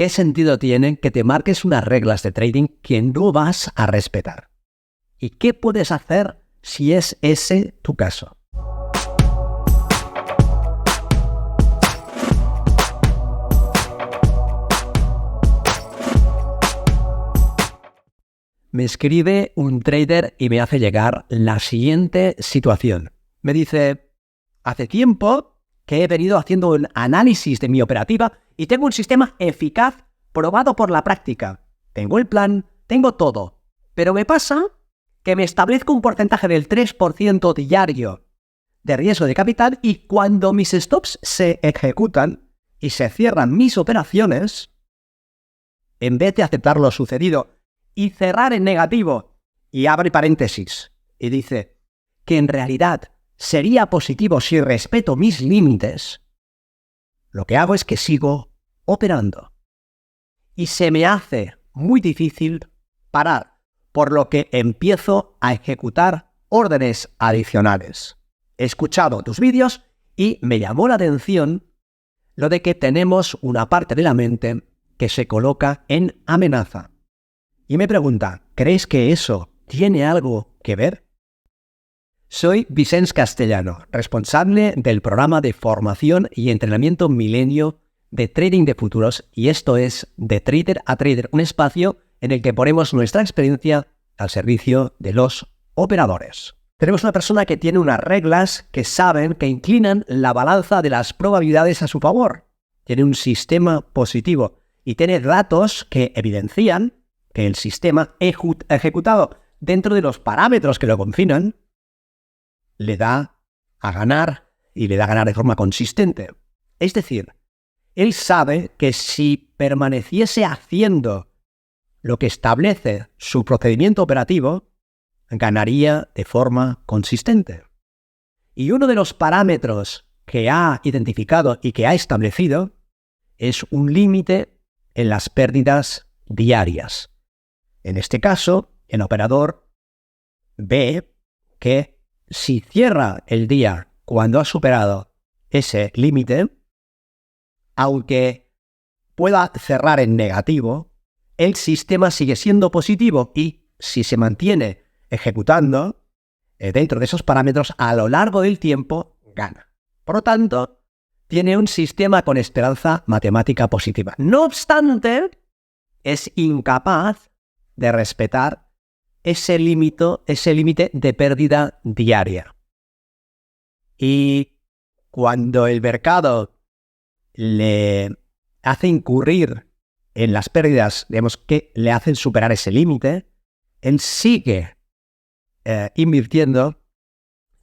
¿qué sentido tiene que te marques unas reglas de trading que no vas a respetar? ¿Y qué puedes hacer si es ese tu caso? Me escribe un trader y me hace llegar la siguiente situación. Me dice, hace tiempo que he venido haciendo un análisis de mi operativa y tengo un sistema eficaz probado por la práctica. Tengo el plan, tengo todo. Pero me pasa que me establezco un porcentaje del 3% diario de riesgo de capital y cuando mis stops se ejecutan y se cierran mis operaciones, en vez de aceptar lo sucedido y cerrar en negativo, y abre paréntesis, y dice que en realidad sería positivo si respeto mis límites, lo que hago es que sigo operando. Y se me hace muy difícil parar, por lo que empiezo a ejecutar órdenes adicionales. He escuchado tus vídeos y me llamó la atención lo de que tenemos una parte de la mente que se coloca en amenaza. Y me pregunta, ¿crees que eso tiene algo que ver? Soy Vicens Castellano, responsable del programa de formación y entrenamiento Milenio de Trading de Futuros, y esto es De Trader a Trader, un espacio en el que ponemos nuestra experiencia al servicio de los operadores. Tenemos una persona que tiene unas reglas que saben que inclinan la balanza de las probabilidades a su favor. Tiene un sistema positivo y tiene datos que evidencian que el sistema ejecutado dentro de los parámetros que lo confinan le da a ganar y le da a ganar de forma consistente. Es decir, él sabe que si permaneciese haciendo lo que establece su procedimiento operativo, ganaría de forma consistente. Y uno de los parámetros que ha identificado y que ha establecido es un límite en las pérdidas diarias. En este caso, el operador ve que si cierra el día cuando ha superado ese límite, aunque pueda cerrar en negativo, el sistema sigue siendo positivo y si se mantiene ejecutando dentro de esos parámetros a lo largo del tiempo, gana. Por lo tanto, tiene un sistema con esperanza matemática positiva. No obstante, es incapaz de respetar ese límite de pérdida diaria. Y cuando el mercado le hace incurrir en las pérdidas, digamos, que le hacen superar ese límite, él sigue invirtiendo,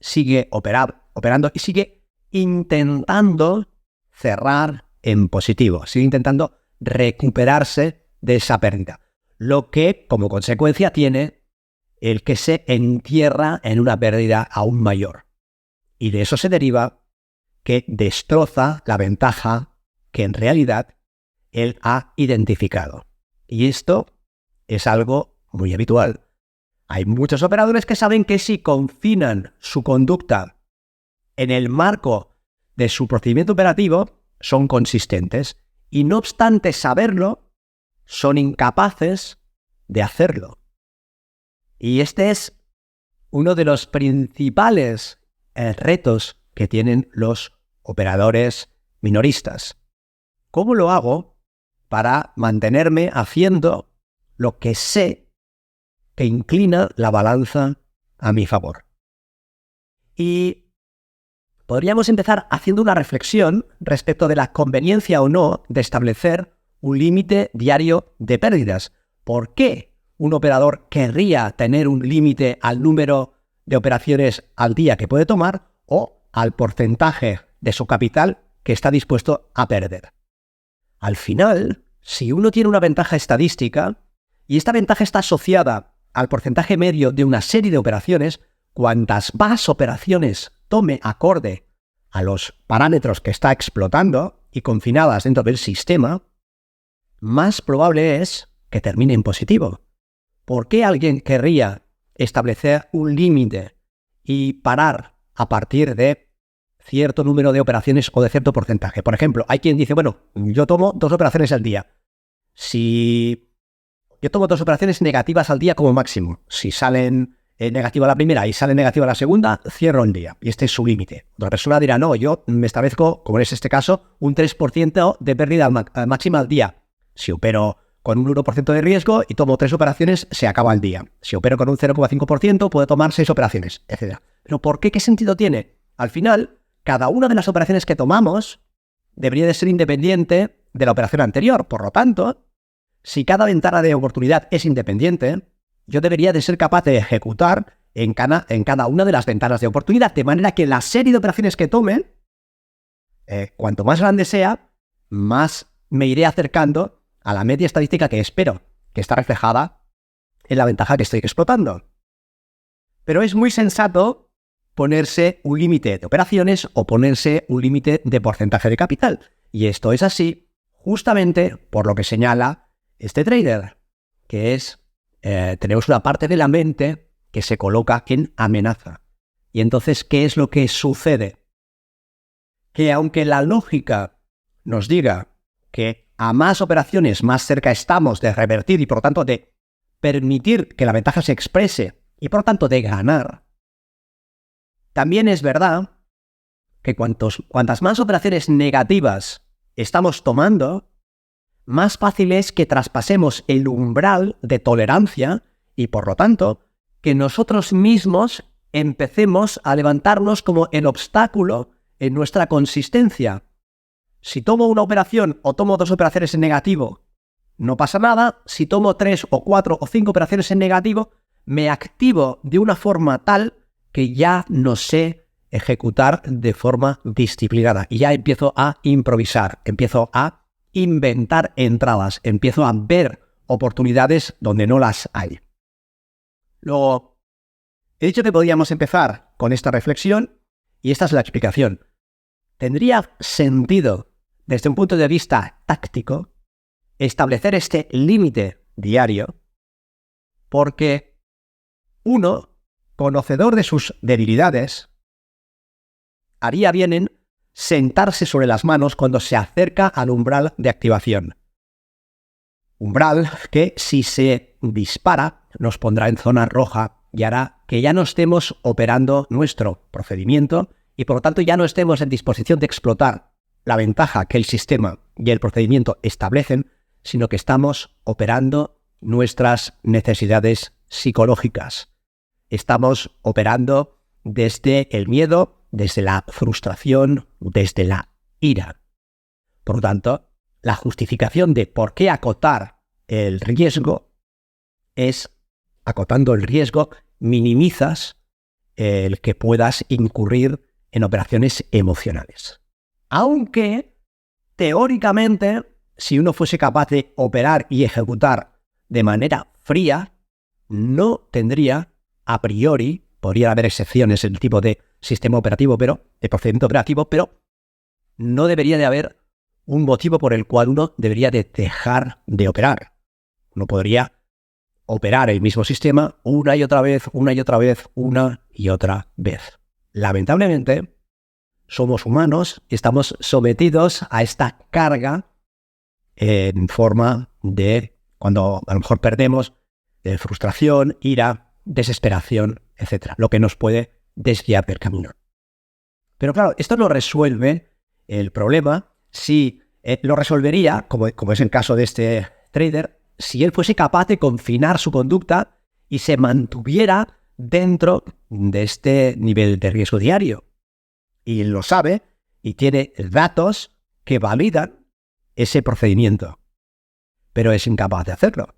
sigue operando y sigue intentando cerrar en positivo, sigue intentando recuperarse de esa pérdida. Lo que, como consecuencia, tiene el que se entierra en una pérdida aún mayor. Y de eso se deriva que destroza la ventaja que en realidad él ha identificado. Y esto es algo muy habitual. Hay muchos operadores que saben que si confinan su conducta en el marco de su procedimiento operativo, son consistentes. Y no obstante saberlo, son incapaces de hacerlo. Y este es uno de los principales retos que tienen los operadores minoristas. ¿Cómo lo hago para mantenerme haciendo lo que sé que inclina la balanza a mi favor? Y podríamos empezar haciendo una reflexión respecto de la conveniencia o no de establecer un límite diario de pérdidas. ¿Por qué un operador querría tener un límite al número de operaciones al día que puede tomar o al porcentaje de su capital que está dispuesto a perder? Al final, si uno tiene una ventaja estadística y esta ventaja está asociada al porcentaje medio de una serie de operaciones, cuantas más operaciones tome acorde a los parámetros que está explotando y confinadas dentro del sistema, más probable es que termine en positivo. ¿Por qué alguien querría establecer un límite y parar a partir de cierto número de operaciones o de cierto porcentaje? Por ejemplo, hay quien dice, bueno, yo tomo 2 operaciones al día. Si yo tomo 2 operaciones negativas al día como máximo, si salen negativa la primera y sale negativa la segunda, cierro el día. Y este es su límite. Otra persona dirá, no, yo me establezco, como es este caso, un 3% de pérdida máxima al día. Si opero con un 1% de riesgo y tomo 3 operaciones, se acaba el día. Si opero con un 0,5%, puedo tomar 6 operaciones, etc. ¿Pero por qué? ¿Qué sentido tiene? Al final, cada una de las operaciones que tomamos debería de ser independiente de la operación anterior. Por lo tanto, si cada ventana de oportunidad es independiente, yo debería de ser capaz de ejecutar en cada una de las ventanas de oportunidad, de manera que la serie de operaciones que tome, cuanto más grande sea, más me iré acercando a la media estadística que espero, que está reflejada en la ventaja que estoy explotando. Pero es muy sensato ponerse un límite de operaciones o ponerse un límite de porcentaje de capital. Y esto es así justamente por lo que señala este trader, que es tenemos una parte de la mente que se coloca en amenaza. Y entonces, ¿qué es lo que sucede? Que aunque la lógica nos diga que a más operaciones más cerca estamos de revertir y por lo tanto de permitir que la ventaja se exprese y por lo tanto de ganar, también es verdad que cuantas más operaciones negativas estamos tomando, más fácil es que traspasemos el umbral de tolerancia y, por lo tanto, que nosotros mismos empecemos a levantarnos como el obstáculo en nuestra consistencia. Si tomo una operación o tomo 2 operaciones en negativo, no pasa nada. Si tomo 3 o 4 o 5 operaciones en negativo, me activo de una forma tal que ya no sé ejecutar de forma disciplinada y ya empiezo a improvisar, empiezo a inventar entradas, empiezo a ver oportunidades donde no las hay. Luego, he dicho que podíamos empezar con esta reflexión y esta es la explicación. ¿Tendría sentido, desde un punto de vista táctico, establecer este límite diario? Porque uno, conocedor de sus debilidades, haría bien en sentarse sobre las manos cuando se acerca al umbral de activación. Umbral que, si se dispara, nos pondrá en zona roja y hará que ya no estemos operando nuestro procedimiento y por lo tanto ya no estemos en disposición de explotar la ventaja que el sistema y el procedimiento establecen, sino que estamos operando nuestras necesidades psicológicas. Estamos operando desde el miedo, desde la frustración, desde la ira. Por lo tanto, la justificación de por qué acotar el riesgo es, acotando el riesgo, minimizas el que puedas incurrir en operaciones emocionales. Aunque, teóricamente, si uno fuese capaz de operar y ejecutar de manera fría, no tendría, a priori, podría haber excepciones en el tipo de sistema operativo, de procedimiento operativo, pero no debería de haber un motivo por el cual uno debería de dejar de operar. Uno podría operar el mismo sistema una y otra vez, una y otra vez, una y otra vez. Lamentablemente, somos humanos y estamos sometidos a esta carga en forma de, cuando a lo mejor perdemos, de frustración, ira, desesperación, etc. Lo que nos puede desviar del camino. Pero claro, esto no resuelve el problema si lo resolvería, como es el caso de este trader, si él fuese capaz de confinar su conducta y se mantuviera dentro de este nivel de riesgo diario. Y lo sabe y tiene datos que validan ese procedimiento. Pero es incapaz de hacerlo.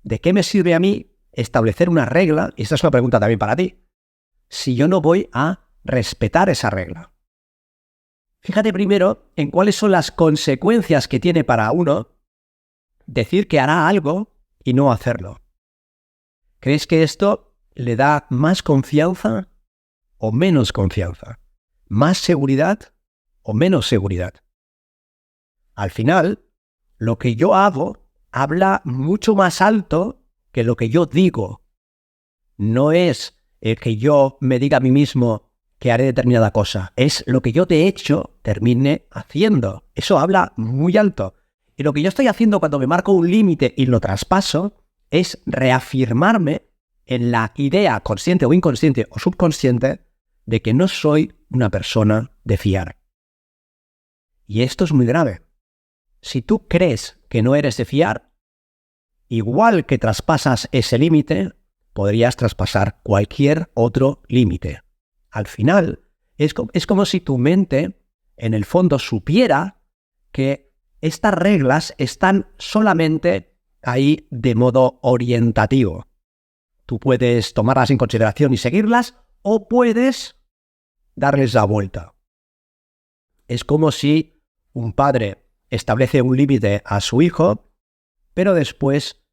¿De qué me sirve a mí establecer una regla? Y esta es una pregunta también para ti. Si yo no voy a respetar esa regla. Fíjate primero en cuáles son las consecuencias que tiene para uno decir que hará algo y no hacerlo. ¿Crees que esto le da más confianza o menos confianza? ¿Más seguridad o menos seguridad? Al final, lo que yo hago habla mucho más alto que lo que yo digo. No es el que yo me diga a mí mismo que haré determinada cosa. Es lo que yo de hecho termine haciendo. Eso habla muy alto. Y lo que yo estoy haciendo cuando me marco un límite y lo traspaso es reafirmarme en la idea consciente o inconsciente o subconsciente de que no soy una persona de fiar. Y esto es muy grave. Si tú crees que no eres de fiar, igual que traspasas ese límite, podrías traspasar cualquier otro límite. Al final, es como si tu mente, en el fondo, supiera que estas reglas están solamente ahí de modo orientativo. Tú puedes tomarlas en consideración y seguirlas, o puedes darles la vuelta. Es como si un padre establece un límite a su hijo, pero después,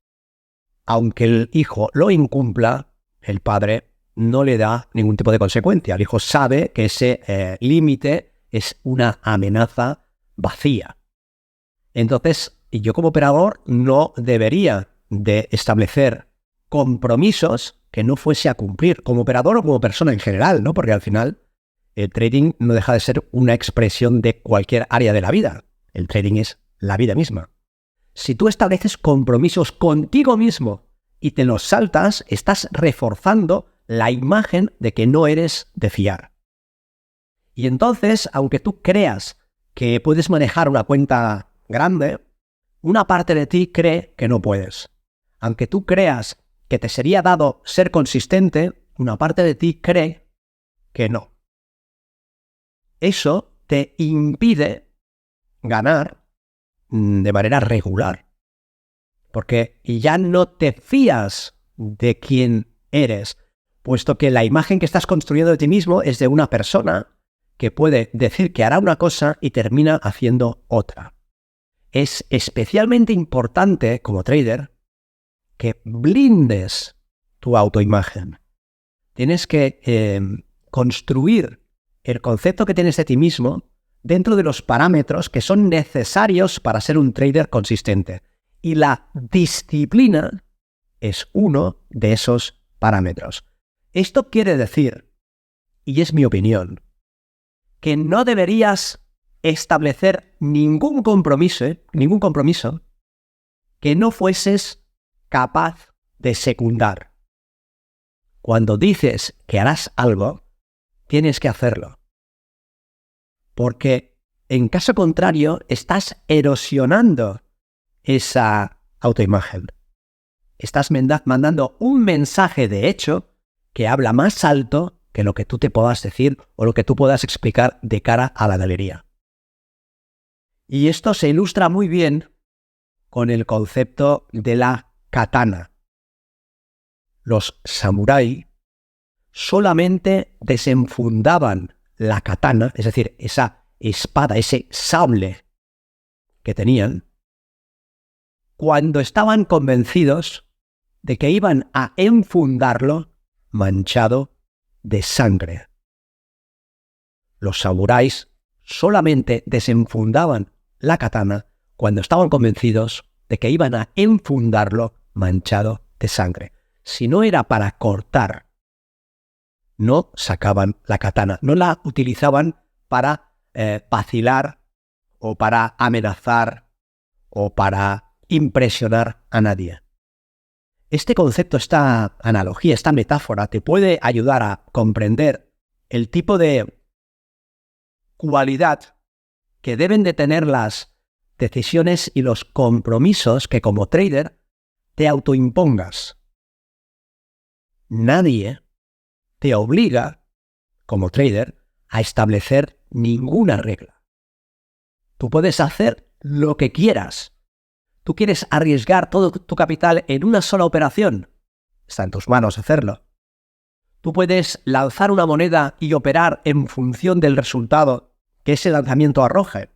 aunque el hijo lo incumpla, el padre no le da ningún tipo de consecuencia. El hijo sabe que ese límite es una amenaza vacía. Entonces, yo como operador no debería de establecer compromisos que no fuese a cumplir, como operador o como persona en general, ¿no? Porque al final el trading no deja de ser una expresión de cualquier área de la vida. El trading es la vida misma. Si tú estableces compromisos contigo mismo y te los saltas, estás reforzando la imagen de que no eres de fiar. Y entonces, aunque tú creas que puedes manejar una cuenta grande, una parte de ti cree que no puedes. Aunque tú creas que te sería dado ser consistente, una parte de ti cree que no. Eso te impide ganar de manera regular. Porque ya no te fías de quién eres, puesto que la imagen que estás construyendo de ti mismo es de una persona que puede decir que hará una cosa y termina haciendo otra. Es especialmente importante, como trader, que blindes tu autoimagen. Tienes que construir el concepto que tienes de ti mismo dentro de los parámetros que son necesarios para ser un trader consistente. Y la disciplina es uno de esos parámetros. Esto quiere decir, y es mi opinión, que no deberías establecer ningún compromiso que no fueses capaz de secundar. Cuando dices que harás algo, tienes que hacerlo. Porque en caso contrario, estás erosionando esa autoimagen. Estás mandando un mensaje de hecho que habla más alto que lo que tú te puedas decir o lo que tú puedas explicar de cara a la galería. Y esto se ilustra muy bien con el concepto de la katana. Los samurái solamente desenfundaban la katana, es decir, esa espada, ese sable que tenían, cuando estaban convencidos de que iban a enfundarlo manchado de sangre. Los samuráis solamente desenfundaban la katana cuando estaban convencidos de que iban a enfundarlo manchado de sangre. Si no era para cortar, no sacaban la katana, no la utilizaban para vacilar o para amenazar o para impresionar a nadie. Este concepto, esta analogía, esta metáfora te puede ayudar a comprender el tipo de cualidad que deben de tener las decisiones y los compromisos que como trader te autoimpongas. Nadie te obliga, como trader, a establecer ninguna regla. Tú puedes hacer lo que quieras. ¿Tú quieres arriesgar todo tu capital en una sola operación? Está en tus manos hacerlo. Tú puedes lanzar una moneda y operar en función del resultado que ese lanzamiento arroje.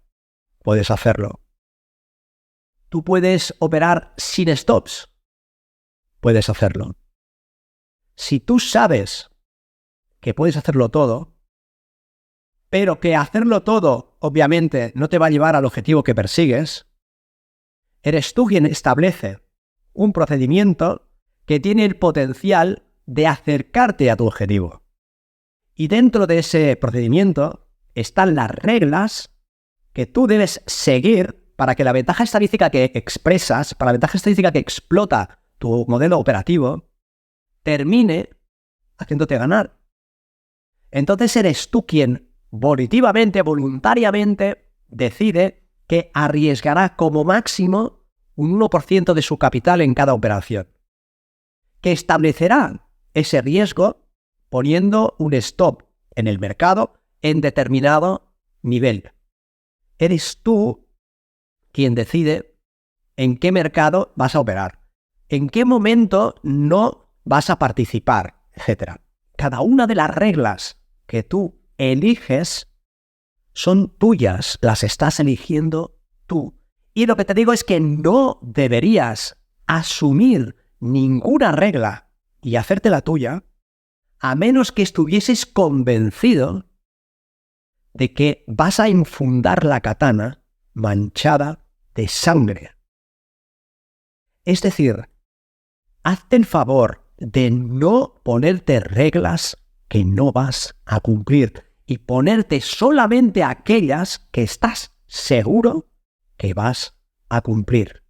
Puedes hacerlo. Tú puedes operar sin stops. Puedes hacerlo. Si tú sabes que puedes hacerlo todo, pero que hacerlo todo, obviamente, no te va a llevar al objetivo que persigues, eres tú quien establece un procedimiento que tiene el potencial de acercarte a tu objetivo. Y dentro de ese procedimiento están las reglas que tú debes seguir para que la ventaja estadística que expresas, para la ventaja estadística que explota tu modelo operativo, termine haciéndote ganar. Entonces eres tú quien volitivamente, voluntariamente, decide que arriesgará como máximo un 1% de su capital en cada operación, que establecerá ese riesgo poniendo un stop en el mercado en determinado nivel. Eres tú quien decide en qué mercado vas a operar, en qué momento no vas a participar, etc. Cada una de las reglas que tú eliges son tuyas, las estás eligiendo tú. Y lo que te digo es que no deberías asumir ninguna regla y hacerte la tuya, a menos que estuvieses convencido de que vas a infundar la katana manchada de sangre. Es decir, hazte el favor de no ponerte reglas que no vas a cumplir y ponerte solamente aquellas que estás seguro que vas a cumplir.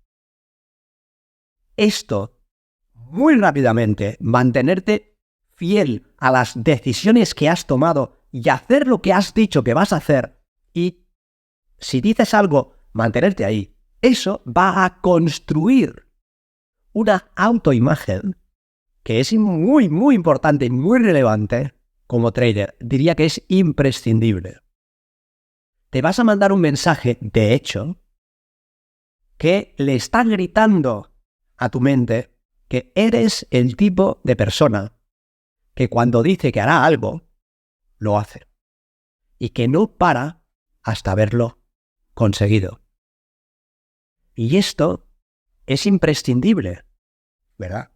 Esto, muy rápidamente, mantenerte fiel a las decisiones que has tomado y hacer lo que has dicho que vas a hacer, y si dices algo, mantenerte ahí, eso va a construir una autoimagen que es muy, muy importante, muy relevante como trader. Diría que es imprescindible. Te vas a mandar un mensaje, de hecho, que le está gritando a tu mente que eres el tipo de persona que cuando dice que hará algo, lo hace. Y que no para hasta haberlo conseguido. Y esto es imprescindible, ¿verdad?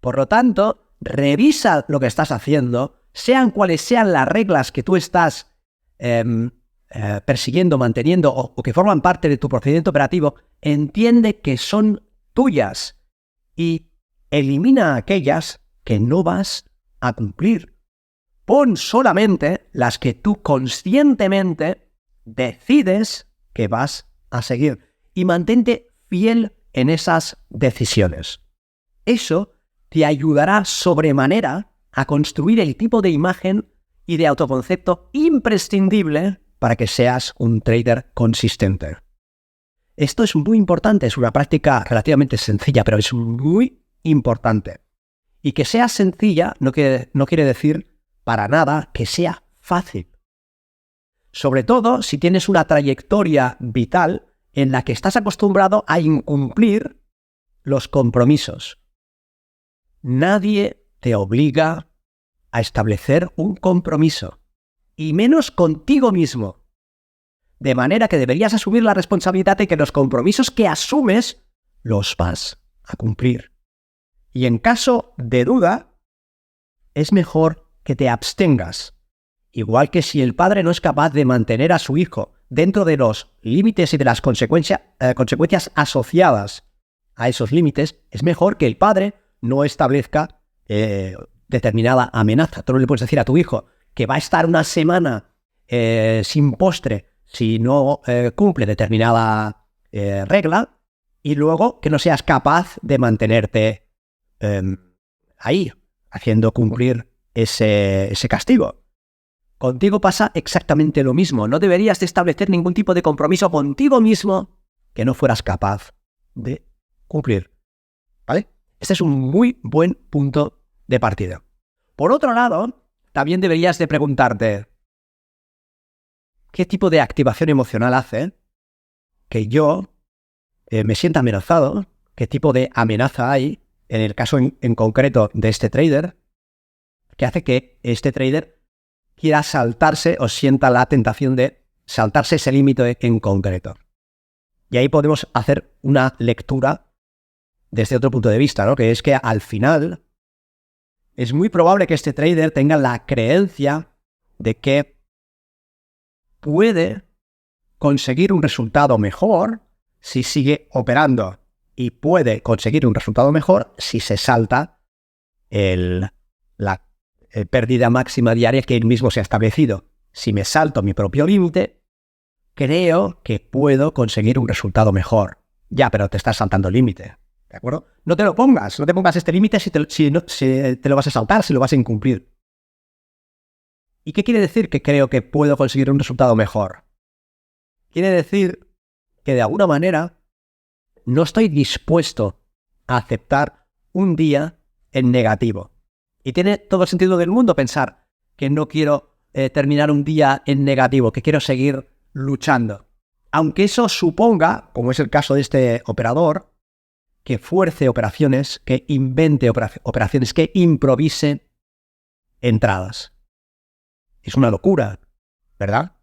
Por lo tanto, revisa lo que estás haciendo, sean cuales sean las reglas que tú estás persiguiendo, manteniendo o que forman parte de tu procedimiento operativo, entiende que son tuyas y elimina aquellas que no vas a cumplir. Pon solamente las que tú conscientemente decides que vas a seguir y mantente fiel en esas decisiones. Eso te ayudará sobremanera a construir el tipo de imagen y de autoconcepto imprescindible para que seas un trader consistente. Esto es muy importante, es una práctica relativamente sencilla, pero es muy importante. Y que sea sencilla no quiere decir para nada que sea fácil. Sobre todo si tienes una trayectoria vital en la que estás acostumbrado a incumplir los compromisos. Nadie te obliga a establecer un compromiso, y menos contigo mismo. De manera que deberías asumir la responsabilidad de que los compromisos que asumes los vas a cumplir. Y en caso de duda, es mejor que te abstengas. Igual que si el padre no es capaz de mantener a su hijo dentro de los límites y de las consecuencias asociadas a esos límites, es mejor que el padre no establezca determinada amenaza. Tú no le puedes decir a tu hijo que va a estar una semana sin postre si no cumple determinada regla, y luego que no seas capaz de mantenerte ahí, haciendo cumplir ese castigo. Contigo pasa exactamente lo mismo. No deberías de establecer ningún tipo de compromiso contigo mismo que no fueras capaz de cumplir. ¿Vale? Este es un muy buen punto de partida. Por otro lado, también deberías de preguntarte ¿qué tipo de activación emocional hace que yo me sienta amenazado? ¿Qué tipo de amenaza hay en el caso en concreto de este trader que hace que este trader quiera saltarse o sienta la tentación de saltarse ese límite en concreto? Y ahí podemos hacer una lectura desde otro punto de vista, ¿no? Que es que al final es muy probable que este trader tenga la creencia de que puede conseguir un resultado mejor si sigue operando, y puede conseguir un resultado mejor si se salta la pérdida máxima diaria que él mismo se ha establecido. Si me salto mi propio límite, creo que puedo conseguir un resultado mejor. Ya, pero te estás saltando el límite, ¿de acuerdo? No te pongas este límite si te lo vas a saltar, si lo vas a incumplir. ¿Y qué quiere decir que creo que puedo conseguir un resultado mejor? Quiere decir que de alguna manera no estoy dispuesto a aceptar un día en negativo. Y tiene todo el sentido del mundo pensar que no quiero terminar un día en negativo, que quiero seguir luchando. Aunque eso suponga, como es el caso de este operador, que fuerce operaciones, que invente operaciones, que improvise entradas. Es una locura, ¿verdad?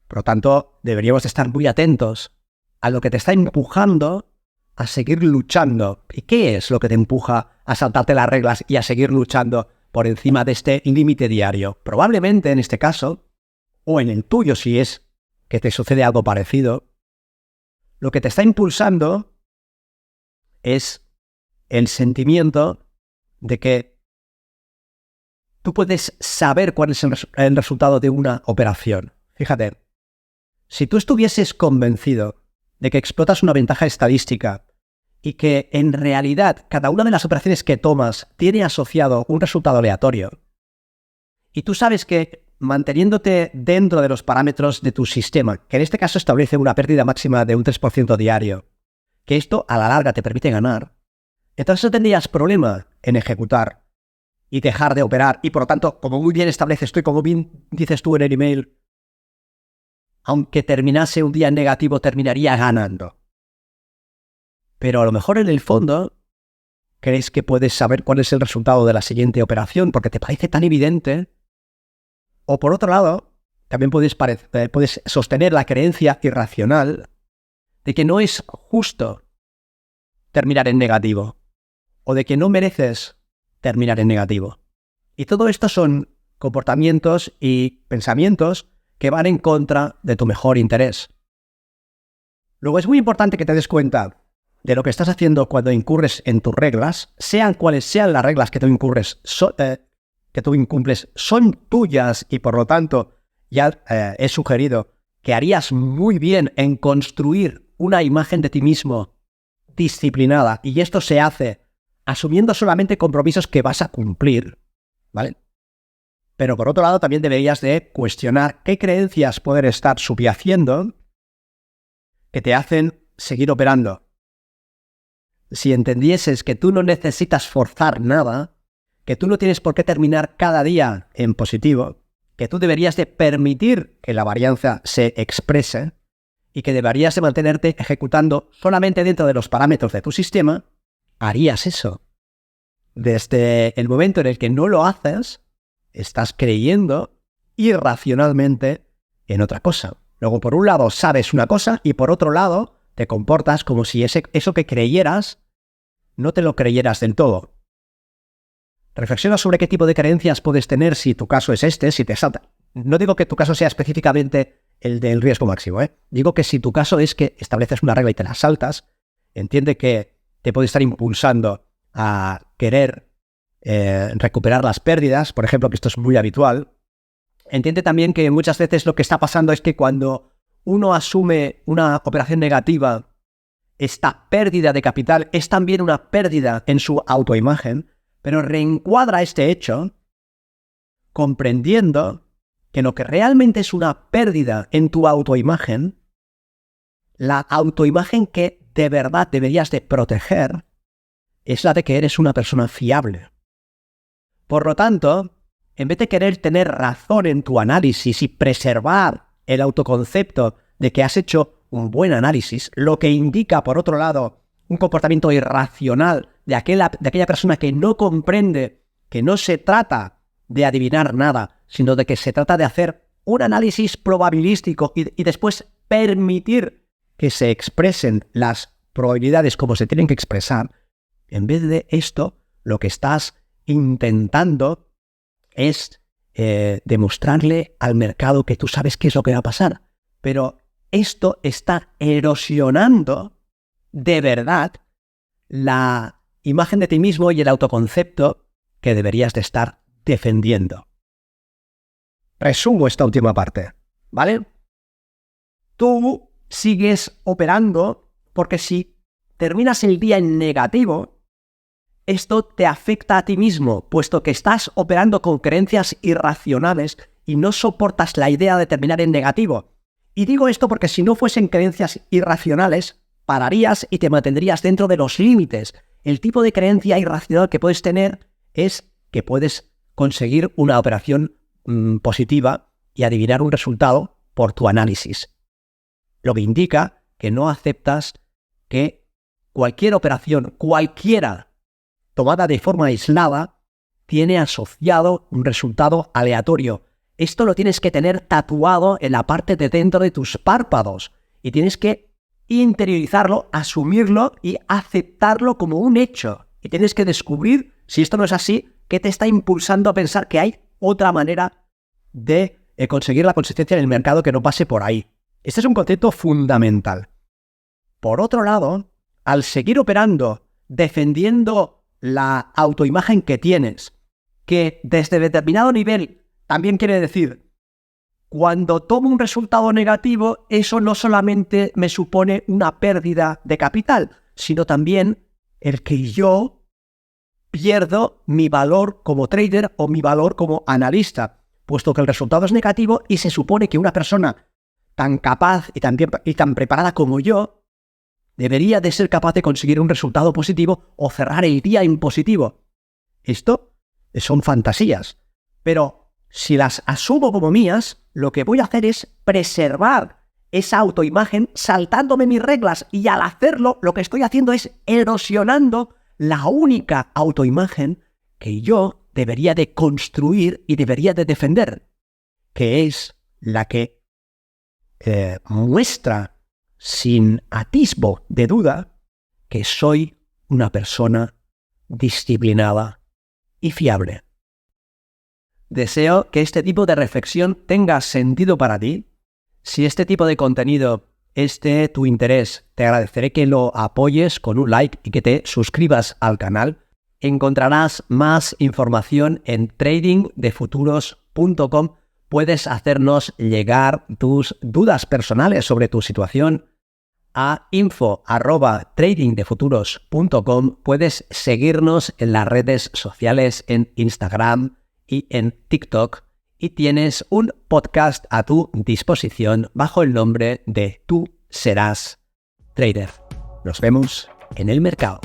Por lo tanto, deberíamos estar muy atentos a lo que te está empujando a seguir luchando. ¿Y qué es lo que te empuja a saltarte las reglas y a seguir luchando por encima de este límite diario? Probablemente en este caso, o en el tuyo si es que te sucede algo parecido, lo que te está impulsando es el sentimiento de que tú puedes saber cuál es el resultado de una operación. Fíjate, si tú estuvieses convencido de que explotas una ventaja estadística y que en realidad cada una de las operaciones que tomas tiene asociado un resultado aleatorio, y tú sabes que manteniéndote dentro de los parámetros de tu sistema, que en este caso establece una pérdida máxima de un 3% diario, que esto a la larga te permite ganar, entonces no tendrías problema en ejecutar y dejar de operar. Y por lo tanto, como muy bien estableces tú y como bien dices tú en el email, aunque terminase un día en negativo, terminaría ganando. Pero a lo mejor en el fondo crees que puedes saber cuál es el resultado de la siguiente operación porque te parece tan evidente. O por otro lado, también puedes sostener la creencia irracional de que no es justo terminar en negativo o de que no mereces terminar en negativo. Y todo esto son comportamientos y pensamientos que van en contra de tu mejor interés. Luego es muy importante que te des cuenta de lo que estás haciendo cuando incurres en tus reglas, sean cuales sean las reglas que tú incumples, son tuyas y por lo tanto ya he sugerido que harías muy bien en construir una imagen de ti mismo disciplinada y esto se hace asumiendo solamente compromisos que vas a cumplir, ¿vale? Pero por otro lado también deberías de cuestionar qué creencias pueden estar subyaciendo que te hacen seguir operando. Si entendieses que tú no necesitas forzar nada, que tú no tienes por qué terminar cada día en positivo, que tú deberías de permitir que la varianza se exprese y que deberías de mantenerte ejecutando solamente dentro de los parámetros de tu sistema, harías eso. Desde el momento en el que no lo haces, estás creyendo irracionalmente en otra cosa. Luego, por un lado, sabes una cosa y por otro lado, te comportas como si eso que creyeras no te lo creyeras del todo. Reflexiona sobre qué tipo de creencias puedes tener si tu caso es si te salta. No digo que tu caso sea específicamente el del riesgo máximo, Digo que si tu caso es que estableces una regla y te la saltas, entiende que te puede estar impulsando a querer recuperar las pérdidas, por ejemplo, que esto es muy habitual. Entiende también que muchas veces lo que está pasando es que cuando uno asume una operación negativa, esta pérdida de capital es también una pérdida en su autoimagen, pero reencuadra este hecho comprendiendo que lo que realmente es una pérdida en tu autoimagen, la autoimagen que de verdad deberías de proteger, es la de que eres una persona fiable. Por lo tanto, en vez de querer tener razón en tu análisis y preservar el autoconcepto de que has hecho un buen análisis, lo que indica, por otro lado, un comportamiento irracional de aquella persona que no comprende que no se trata de adivinar nada, sino de que se trata de hacer un análisis probabilístico y después permitir que se expresen las probabilidades como se tienen que expresar. En vez de esto, lo que estás intentando es demostrarle al mercado que tú sabes qué es lo que va a pasar. Pero esto está erosionando de verdad la imagen de ti mismo y el autoconcepto que deberías de estar defendiendo. Resumo esta última parte, ¿vale? tú sigues operando porque si terminas el día en negativo, esto te afecta a ti mismo, puesto que estás operando con creencias irracionales y no soportas la idea de terminar en negativo. Y digo esto porque si no fuesen creencias irracionales, pararías y te mantendrías dentro de los límites. El tipo de creencia irracional que puedes tener es que puedes conseguir una operación positiva y adivinar un resultado por tu análisis. Lo que indica que no aceptas que cualquier operación, cualquiera, tomada de forma aislada, tiene asociado un resultado aleatorio. Esto lo tienes que tener tatuado en la parte de dentro de tus párpados y tienes que interiorizarlo, asumirlo y aceptarlo como un hecho. Y tienes que descubrir, si esto no es así, qué te está impulsando a pensar que hay otra manera de conseguir la consistencia en el mercado que no pase por ahí. Este es un concepto fundamental. Por otro lado, al seguir operando, defendiendo la autoimagen que tienes, que desde determinado nivel también quiere decir, cuando tomo un resultado negativo, eso no solamente me supone una pérdida de capital, sino también el que yo pierdo mi valor como trader o mi valor como analista, puesto que el resultado es negativo y se supone que una persona tan capaz y tan preparada como yo debería de ser capaz de conseguir un resultado positivo o cerrar el día en positivo. Esto son fantasías, pero si las asumo como mías, lo que voy a hacer es preservar esa autoimagen saltándome mis reglas y al hacerlo lo que estoy haciendo es erosionando la única autoimagen que yo debería de construir y debería de defender, que es la que muestra sin atisbo de duda que soy una persona disciplinada y fiable. Deseo que este tipo de reflexión tenga sentido para ti. Si este tipo de contenido es de tu interés, te agradeceré que lo apoyes con un like y que te suscribas al canal. Encontrarás más información en tradingdefuturos.com. Puedes hacernos llegar tus dudas personales sobre tu situación a info@tradingdefuturos.com. Puedes seguirnos en las redes sociales en Instagram y en TikTok y tienes un podcast a tu disposición bajo el nombre de Tú Serás Trader. Nos vemos en el mercado.